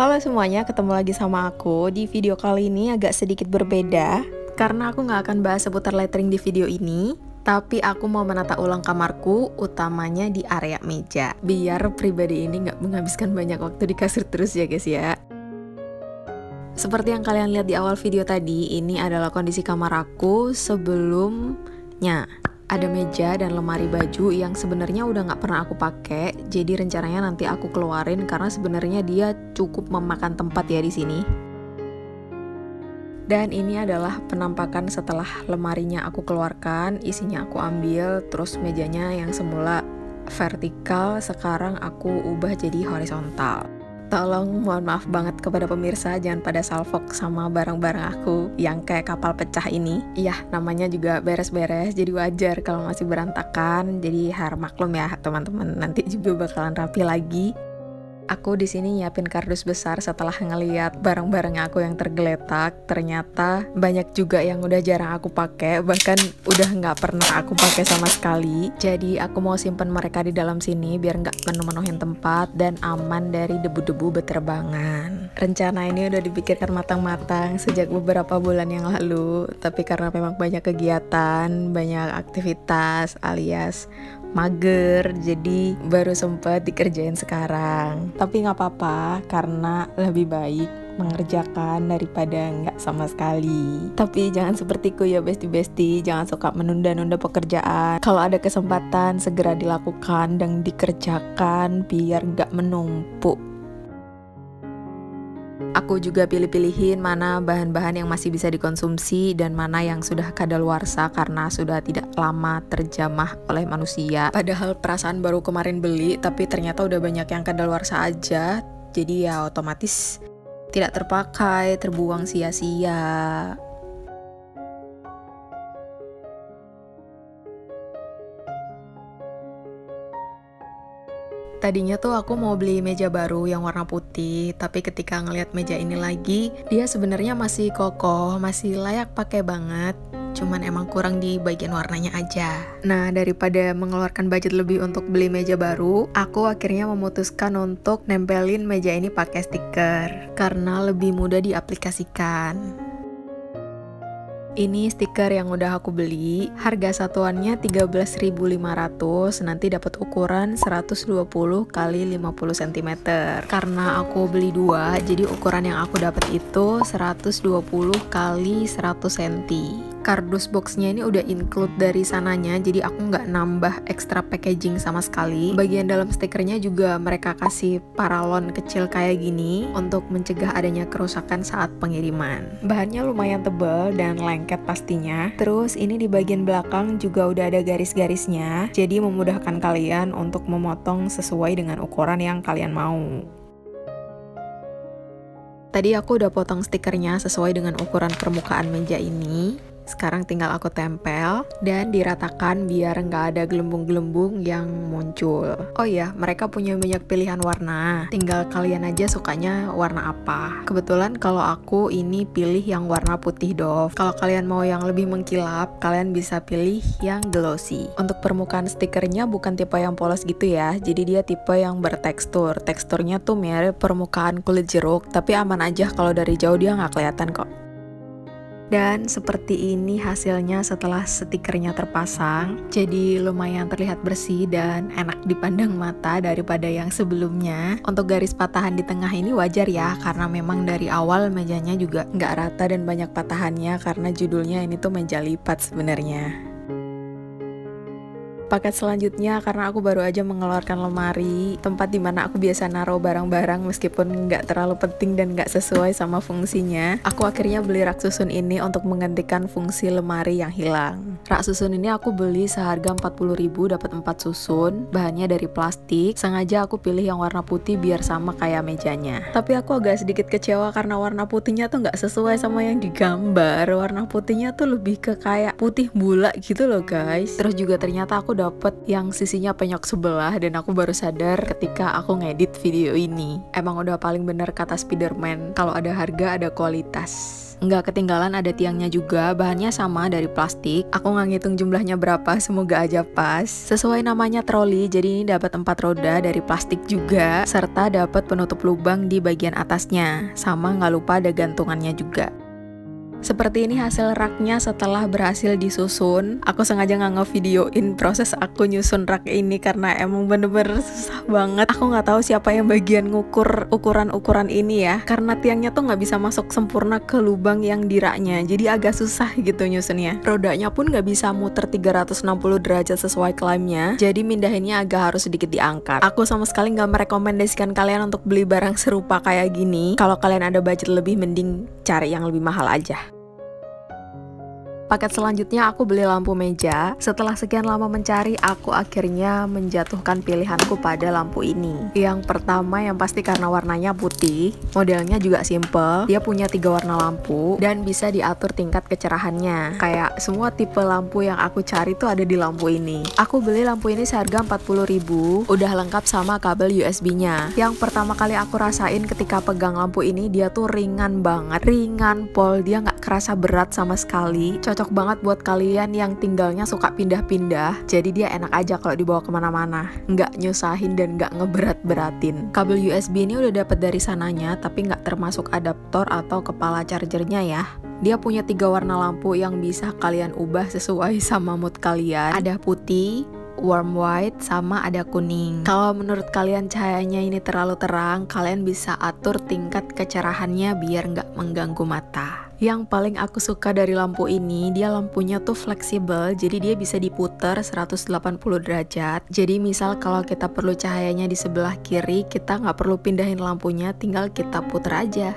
Halo semuanya, ketemu lagi sama aku. Di video kali ini agak sedikit berbeda karena aku nggak akan bahas seputar lettering di video ini, tapi aku mau menata ulang kamarku, utamanya di area meja, biar pribadi ini nggak menghabiskan banyak waktu di kasur terus ya guys ya. Seperti yang kalian lihat di awal video tadi, ini adalah kondisi kamar aku sebelumnya. Ada meja dan lemari baju yang sebenarnya udah nggak pernah aku pakai, jadi rencananya nanti aku keluarin karena sebenarnya dia cukup memakan tempat ya di sini. Dan ini adalah penampakan setelah lemarinya aku keluarkan, isinya aku ambil, terus mejanya yang semula vertikal sekarang aku ubah jadi horizontal. Tolong mohon maaf banget kepada pemirsa, jangan pada salfok sama barang-barang aku yang kayak kapal pecah ini. Iya, namanya juga beres-beres, jadi wajar kalau masih berantakan. Jadi harap maklum ya teman-teman, nanti juga bakalan rapi lagi. Aku di sini nyiapin kardus besar setelah ngeliat barang-barang aku yang tergeletak. Ternyata banyak juga yang udah jarang aku pakai, bahkan udah nggak pernah aku pakai sama sekali. Jadi aku mau simpen mereka di dalam sini biar nggak penuh-penuhin tempat dan aman dari debu-debu beterbangan. Rencana ini udah dipikirkan matang-matang sejak beberapa bulan yang lalu, tapi karena memang banyak kegiatan, banyak aktivitas alias mager, jadi baru sempat dikerjain sekarang. Tapi nggak apa-apa, karena lebih baik mengerjakan daripada nggak sama sekali. Tapi jangan sepertiku ya besti-besti, jangan suka menunda-nunda pekerjaan. Kalau ada kesempatan segera dilakukan dan dikerjakan biar nggak menumpuk. Aku juga pilih-pilihin mana bahan-bahan yang masih bisa dikonsumsi dan mana yang sudah kadaluarsa karena sudah tidak lama terjamah oleh manusia. Padahal perasaan baru kemarin beli, tapi ternyata udah banyak yang kadaluarsa aja. Jadi ya otomatis tidak terpakai, terbuang sia-sia. Tadinya tuh aku mau beli meja baru yang warna putih, tapi ketika ngelihat meja ini lagi, dia sebenarnya masih kokoh, masih layak pakai banget. Cuman emang kurang di bagian warnanya aja. Nah, daripada mengeluarkan budget lebih untuk beli meja baru, aku akhirnya memutuskan untuk nempelin meja ini pakai stiker karena lebih mudah diaplikasikan. Ini stiker yang udah aku beli, harga satuannya 13.500, nanti dapat ukuran 120 x 50 cm. Karena aku beli dua, jadi ukuran yang aku dapat itu 120 x 100 cm. Kardus boxnya ini udah include dari sananya, jadi aku nggak nambah extra packaging sama sekali. Bagian dalam stikernya juga mereka kasih paralon kecil kayak gini untuk mencegah adanya kerusakan saat pengiriman. Bahannya lumayan tebal dan lengket pastinya. Terus ini di bagian belakang juga udah ada garis-garisnya, jadi memudahkan kalian untuk memotong sesuai dengan ukuran yang kalian mau. Tadi aku udah potong stikernya sesuai dengan ukuran permukaan meja ini. Sekarang tinggal aku tempel dan diratakan biar nggak ada gelembung-gelembung yang muncul. Oh iya, mereka punya banyak pilihan warna. Tinggal kalian aja sukanya warna apa. Kebetulan kalau aku ini pilih yang warna putih doff. Kalau kalian mau yang lebih mengkilap, kalian bisa pilih yang glossy. Untuk permukaan stikernya bukan tipe yang polos gitu ya. Jadi dia tipe yang bertekstur. Teksturnya tuh mirip permukaan kulit jeruk, tapi aman aja kalau dari jauh dia nggak kelihatan kok. Dan seperti ini hasilnya setelah stikernya terpasang. Jadi lumayan terlihat bersih dan enak dipandang mata daripada yang sebelumnya. Untuk garis patahan di tengah ini wajar ya, karena memang dari awal mejanya juga nggak rata dan banyak patahannya karena judulnya ini tuh meja lipat sebenarnya. Paket selanjutnya karena aku baru aja mengeluarkan lemari, tempat dimana aku biasa naruh barang-barang meskipun nggak terlalu penting dan nggak sesuai sama fungsinya. Aku akhirnya beli rak susun ini untuk menggantikan fungsi lemari yang hilang. Rak susun ini aku beli seharga 40.000 dapat 4 susun, bahannya dari plastik. Sengaja aku pilih yang warna putih biar sama kayak mejanya. Tapi aku agak sedikit kecewa karena warna putihnya tuh nggak sesuai sama yang digambar. Warna putihnya tuh lebih ke kayak putih bulat gitu loh guys. Terus juga ternyata aku dapet yang sisinya penyok sebelah dan aku baru sadar ketika aku ngedit video ini. Emang udah paling bener kata Spiderman, kalau ada harga ada kualitas. Nggak ketinggalan ada tiangnya juga, bahannya sama dari plastik. Aku nggak ngitung jumlahnya berapa, semoga aja pas. Sesuai namanya troli, jadi ini dapat 4 roda dari plastik juga, serta dapat penutup lubang di bagian atasnya. Sama nggak lupa ada gantungannya juga. Seperti ini hasil raknya setelah berhasil disusun. Aku sengaja nggak ngevideoin proses aku nyusun rak ini karena emang bener-bener susah banget. Aku nggak tahu siapa yang bagian ngukur ukuran-ukuran ini ya, karena tiangnya tuh nggak bisa masuk sempurna ke lubang yang di raknya, jadi agak susah gitu nyusunnya. Rodanya pun nggak bisa muter 360 derajat sesuai klaimnya, jadi mindahinnya agak harus sedikit diangkat. Aku sama sekali nggak merekomendasikan kalian untuk beli barang serupa kayak gini. Kalau kalian ada budget lebih, mending cari yang lebih mahal aja. Paket selanjutnya aku beli lampu meja. Setelah sekian lama mencari, aku akhirnya menjatuhkan pilihanku pada lampu ini. Yang pertama yang pasti karena warnanya putih, modelnya juga simple. Dia punya 3 warna lampu dan bisa diatur tingkat kecerahannya. Kayak semua tipe lampu yang aku cari tuh ada di lampu ini. Aku beli lampu ini seharga 40.000, udah lengkap sama kabel USB-nya. Yang pertama kali aku rasain ketika pegang lampu ini, dia tuh ringan banget, ringan pol, dia nggak kerasa berat sama sekali. Cocok banget buat kalian yang tinggalnya suka pindah-pindah, jadi dia enak aja kalau dibawa kemana-mana, nggak nyusahin dan nggak ngeberat-beratin. Kabel USB ini udah dapet dari sananya, tapi nggak termasuk adaptor atau kepala chargernya ya. Dia punya 3 warna lampu yang bisa kalian ubah sesuai sama mood kalian. Ada putih, warm white, sama ada kuning. Kalau menurut kalian cahayanya ini terlalu terang, kalian bisa atur tingkat kecerahannya biar nggak mengganggu mata. Yang paling aku suka dari lampu ini, dia lampunya tuh fleksibel, jadi dia bisa diputer 180 derajat. Jadi misal kalau kita perlu cahayanya di sebelah kiri, kita nggak perlu pindahin lampunya, tinggal kita puter aja.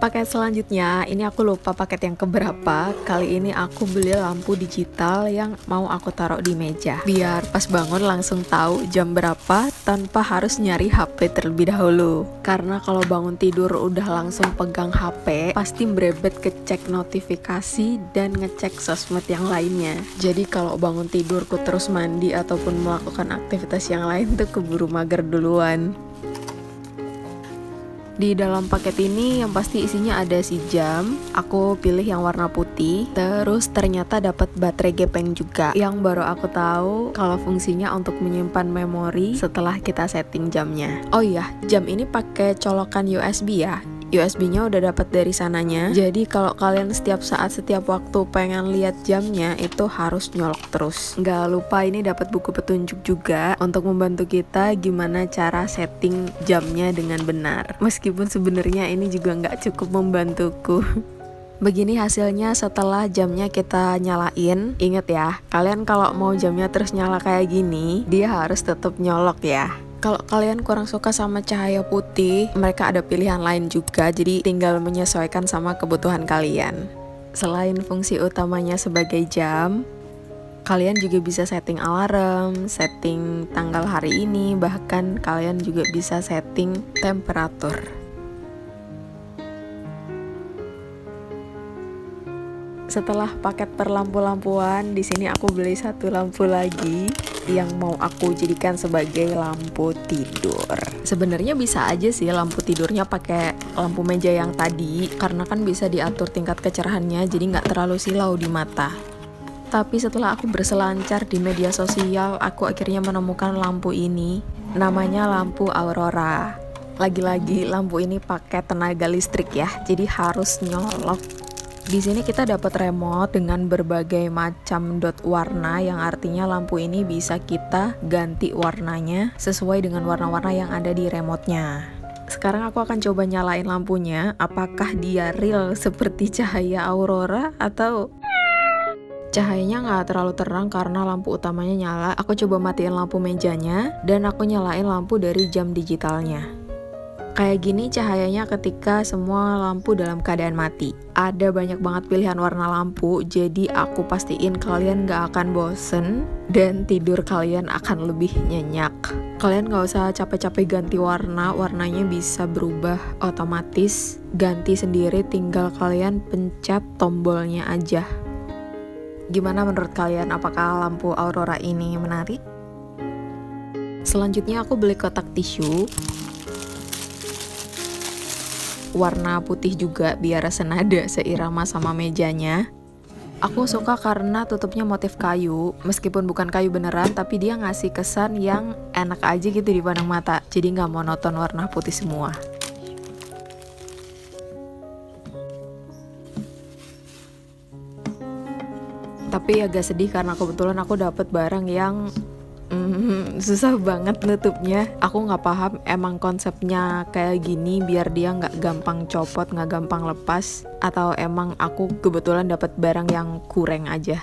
Paket selanjutnya, ini aku lupa paket yang keberapa. Kali ini aku beli lampu digital yang mau aku taruh di meja, biar pas bangun langsung tahu jam berapa tanpa harus nyari HP terlebih dahulu. Karena kalau bangun tidur udah langsung pegang HP, pasti berebet kecek notifikasi dan ngecek sosmed yang lainnya. Jadi kalau bangun tidurku terus mandi ataupun melakukan aktivitas yang lain tuh keburu mager duluan. Di dalam paket ini yang pasti isinya ada si jam. Aku pilih yang warna putih. Terus ternyata dapat baterai gepeng juga, yang baru aku tahu kalau fungsinya untuk menyimpan memori setelah kita setting jamnya. Oh iya, jam ini pakai colokan USB ya. USB-nya udah dapat dari sananya. Jadi kalau kalian setiap saat, setiap waktu pengen lihat jamnya, itu harus nyolok terus. Nggak lupa ini dapat buku petunjuk juga untuk membantu kita gimana cara setting jamnya dengan benar. Meskipun sebenarnya ini juga nggak cukup membantuku. Begini hasilnya setelah jamnya kita nyalain. Ingat ya, kalian kalau mau jamnya terus nyala kayak gini, dia harus tetap nyolok ya. Kalau kalian kurang suka sama cahaya putih, mereka ada pilihan lain juga, jadi tinggal menyesuaikan sama kebutuhan kalian. Selain fungsi utamanya sebagai jam, kalian juga bisa setting alarm, setting tanggal hari ini, bahkan kalian juga bisa setting temperatur. Setelah paket perlampu-lampuan, di sini aku beli 1 lampu lagi yang mau aku jadikan sebagai lampu tidur. Sebenarnya bisa aja sih lampu tidurnya pakai lampu meja yang tadi, karena kan bisa diatur tingkat kecerahannya jadi nggak terlalu silau di mata. Tapi setelah aku berselancar di media sosial, aku akhirnya menemukan lampu ini. Namanya lampu Aurora. Lagi-lagi lampu ini pakai tenaga listrik ya, jadi harus nyolok. Di sini kita dapat remote dengan berbagai macam dot warna, yang artinya lampu ini bisa kita ganti warnanya sesuai dengan warna-warna yang ada di remote-nya. Sekarang aku akan coba nyalain lampunya, apakah dia real seperti cahaya aurora atau cahayanya nggak terlalu terang karena lampu utamanya nyala. Aku coba matiin lampu mejanya dan aku nyalain lampu dari jam digitalnya. Kayak gini cahayanya ketika semua lampu dalam keadaan mati. Ada banyak banget pilihan warna lampu, jadi aku pastiin kalian gak akan bosen dan tidur kalian akan lebih nyenyak. Kalian gak usah capek-capek ganti warna, warnanya bisa berubah otomatis, ganti sendiri, tinggal kalian pencet tombolnya aja. Gimana menurut kalian, apakah lampu Aurora ini menarik? Selanjutnya aku beli kotak tisu. warna putih juga biar senada seirama sama mejanya. Aku suka karena tutupnya motif kayu, meskipun bukan kayu beneran, tapi dia ngasih kesan yang enak aja gitu dipandang mata, jadi nggak monoton warna putih semua. Tapi agak sedih karena kebetulan aku dapet barang yang susah banget nutupnya. Aku nggak paham emang konsepnya kayak gini biar dia nggak gampang copot, nggak gampang lepas, atau emang aku kebetulan dapat barang yang kurang aja.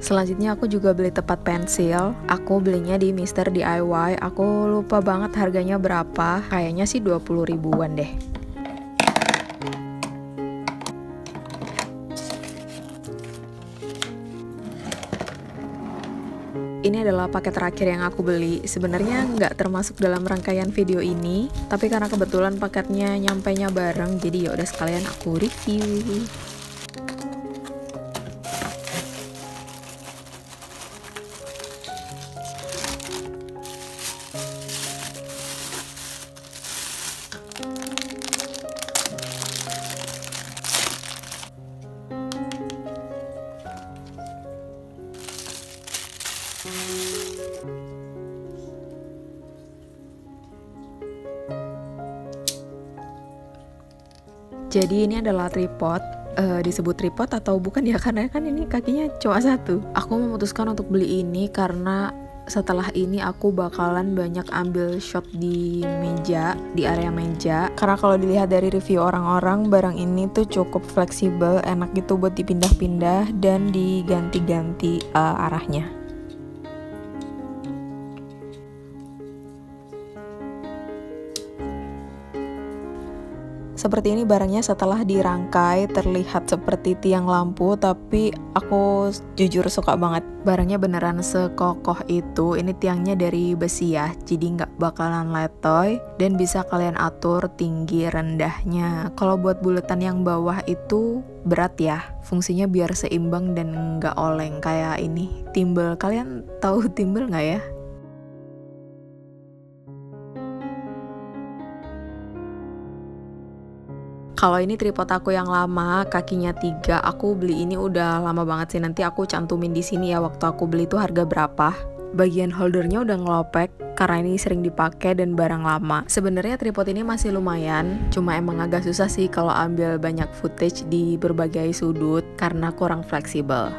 Selanjutnya aku juga beli tempat pensil. Aku belinya di Mr. DIY. Aku lupa banget harganya berapa. Kayaknya sih 20 ribuan deh. Ini adalah paket terakhir yang aku beli. Sebenarnya nggak termasuk dalam rangkaian video ini, tapi karena kebetulan paketnya nyampainya bareng, jadi ya udah sekalian aku review. Jadi ini adalah tripod, disebut tripod atau bukan ya, karena kan ini kakinya cuma satu. Aku memutuskan untuk beli ini karena setelah ini aku bakalan banyak ambil shot di meja, di area meja. Karena kalau dilihat dari review orang-orang, barang ini tuh cukup fleksibel, enak gitu buat dipindah-pindah dan diganti-ganti arahnya. Seperti ini barangnya setelah dirangkai, terlihat seperti tiang lampu, tapi aku jujur suka banget. Barangnya beneran sekokoh itu. Ini tiangnya dari besi ya, jadi nggak bakalan letoy dan bisa kalian atur tinggi rendahnya. Kalau buat buletan yang bawah itu berat ya, fungsinya biar seimbang dan nggak oleng kayak ini. Timbel, kalian tahu timbel nggak ya? Kalau ini tripod aku yang lama, kakinya 3, aku beli ini udah lama banget sih. Nanti aku cantumin di sini ya waktu aku beli itu harga berapa. Bagian holdernya udah ngelopek karena ini sering dipakai dan barang lama. Sebenarnya tripod ini masih lumayan, cuma emang agak susah sih kalau ambil banyak footage di berbagai sudut karena kurang fleksibel.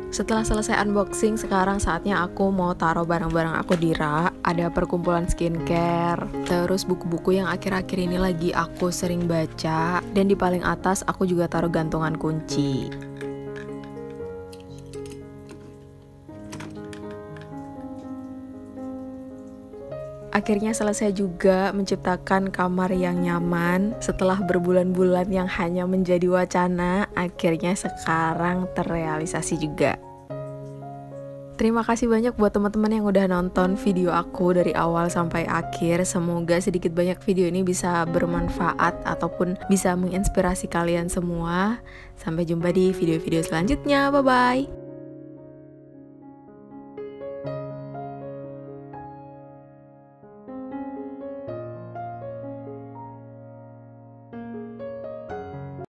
Setelah selesai unboxing, sekarang saatnya aku mau taruh barang-barang aku di rak. Ada perkumpulan skincare, terus buku-buku yang akhir-akhir ini lagi aku sering baca, dan di paling atas aku juga taruh gantungan kunci. Akhirnya selesai juga menciptakan kamar yang nyaman. Setelah berbulan-bulan yang hanya menjadi wacana, akhirnya sekarang terrealisasi juga. Terima kasih banyak buat teman-teman yang udah nonton video aku dari awal sampai akhir. Semoga sedikit banyak video ini bisa bermanfaat ataupun bisa menginspirasi kalian semua. Sampai jumpa di video-video selanjutnya. Bye-bye!